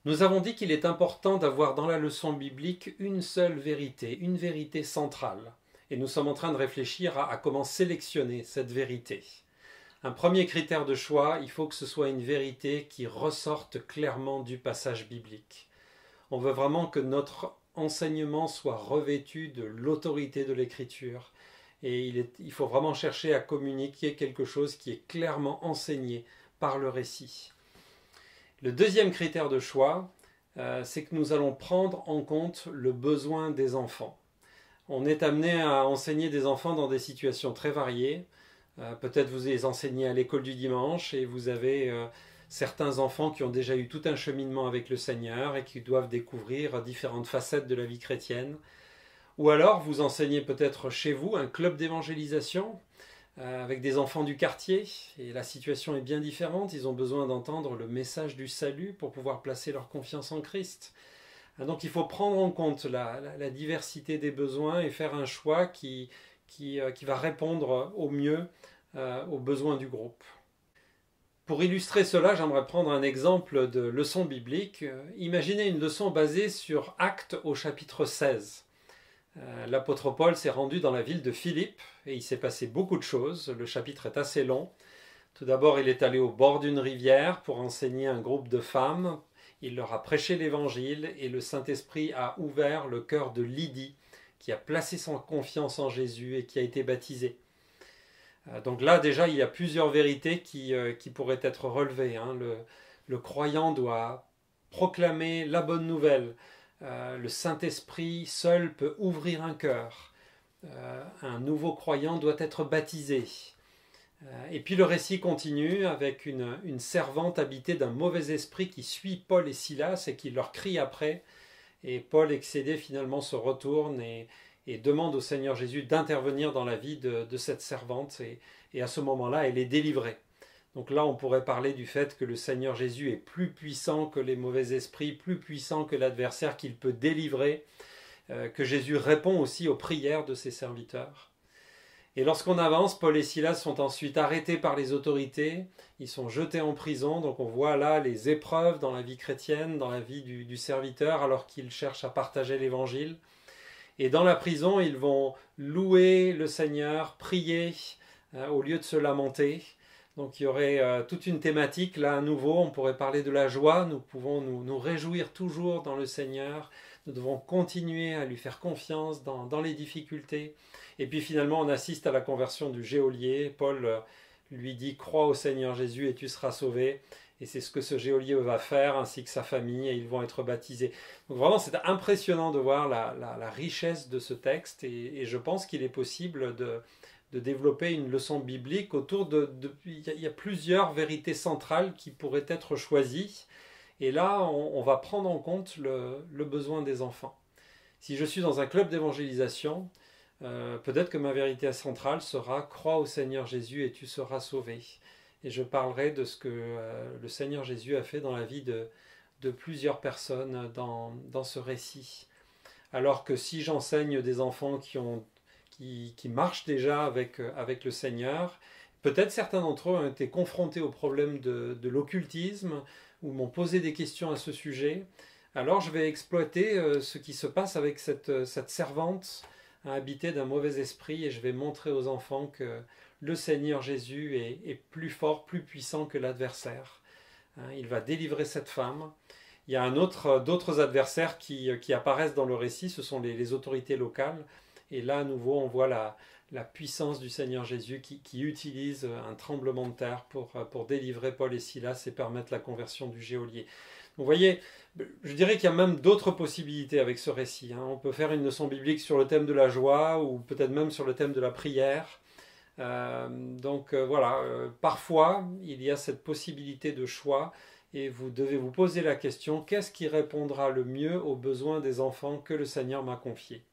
Nous avons dit qu'il est important d'avoir dans la leçon biblique une seule vérité, une vérité centrale. Et nous sommes en train de réfléchir à comment sélectionner cette vérité. Un premier critère de choix, il faut que ce soit une vérité qui ressorte clairement du passage biblique. On veut vraiment que notre enseignement soit revêtu de l'autorité de l'Écriture. Et il faut vraiment chercher à communiquer quelque chose qui est clairement enseigné par le récit. Le deuxième critère de choix, c'est que nous allons prendre en compte le besoin des enfants. On est amené à enseigner des enfants dans des situations très variées. Peut-être vous les enseignez à l'école du dimanche et vous avez certains enfants qui ont déjà eu tout un cheminement avec le Seigneur et qui doivent découvrir différentes facettes de la vie chrétienne. Ou alors vous enseignez peut-être chez vous un club d'évangélisation avec des enfants du quartier, et la situation est bien différente, ils ont besoin d'entendre le message du salut pour pouvoir placer leur confiance en Christ. Donc il faut prendre en compte la diversité des besoins et faire un choix qui va répondre au mieux aux besoins du groupe. Pour illustrer cela, j'aimerais prendre un exemple de leçon biblique. Imaginez une leçon basée sur Actes au chapitre 16. L'apôtre Paul s'est rendu dans la ville de Philippe et il s'est passé beaucoup de choses. Le chapitre est assez long. Tout d'abord, il est allé au bord d'une rivière pour enseigner un groupe de femmes. Il leur a prêché l'évangile et le Saint-Esprit a ouvert le cœur de Lydie, qui a placé son confiance en Jésus et qui a été baptisée. Donc là, déjà, il y a plusieurs vérités qui pourraient être relevées. Le croyant doit proclamer la bonne nouvelle. Le Saint-Esprit seul peut ouvrir un cœur. Un nouveau croyant doit être baptisé. Et puis le récit continue avec une servante habitée d'un mauvais esprit qui suit Paul et Silas et qui leur crie après. Et Paul, excédé, finalement se retourne et demande au Seigneur Jésus d'intervenir dans la vie de cette servante. Et à ce moment-là, elle est délivrée. Donc là, on pourrait parler du fait que le Seigneur Jésus est plus puissant que les mauvais esprits, plus puissant que l'adversaire, qu'il peut délivrer, que Jésus répond aussi aux prières de ses serviteurs. Et lorsqu'on avance, Paul et Silas sont ensuite arrêtés par les autorités, ils sont jetés en prison, donc on voit là les épreuves dans la vie chrétienne, dans la vie du serviteur, alors qu'ils cherchent à partager l'évangile. Et dans la prison, ils vont louer le Seigneur, prier, au lieu de se lamenter. Donc il y aurait toute une thématique là à nouveau, on pourrait parler de la joie, nous pouvons nous réjouir toujours dans le Seigneur, nous devons continuer à lui faire confiance dans les difficultés. Et puis finalement on assiste à la conversion du geôlier, Paul lui dit crois au Seigneur Jésus et tu seras sauvé. Et c'est ce que ce geôlier va faire ainsi que sa famille et ils vont être baptisés. Donc vraiment c'est impressionnant de voir la richesse de ce texte et je pense qu'il est possible de développer une leçon biblique autour il y a plusieurs vérités centrales qui pourraient être choisies. Et là, on va prendre en compte le besoin des enfants. Si je suis dans un club d'évangélisation, peut-être que ma vérité centrale sera « Crois au Seigneur Jésus et tu seras sauvé ». Et je parlerai de ce que le Seigneur Jésus a fait dans la vie de plusieurs personnes dans ce récit. Alors que si j'enseigne des enfants qui marchent déjà avec le Seigneur. Peut-être certains d'entre eux ont été confrontés au problème de l'occultisme ou m'ont posé des questions à ce sujet. Alors je vais exploiter ce qui se passe avec cette servante habitée d'un mauvais esprit et je vais montrer aux enfants que le Seigneur Jésus est plus fort, plus puissant que l'adversaire. Il va délivrer cette femme. Il y a d'autres adversaires qui apparaissent dans le récit, ce sont les autorités locales. Et là, à nouveau, on voit la puissance du Seigneur Jésus qui utilise un tremblement de terre pour délivrer Paul et Silas et permettre la conversion du geôlier. Vous voyez, je dirais qu'il y a même d'autres possibilités avec ce récit. On peut faire une leçon biblique sur le thème de la joie ou peut-être même sur le thème de la prière. Parfois, il y a cette possibilité de choix et vous devez vous poser la question, qu'est-ce qui répondra le mieux aux besoins des enfants que le Seigneur m'a confiés ?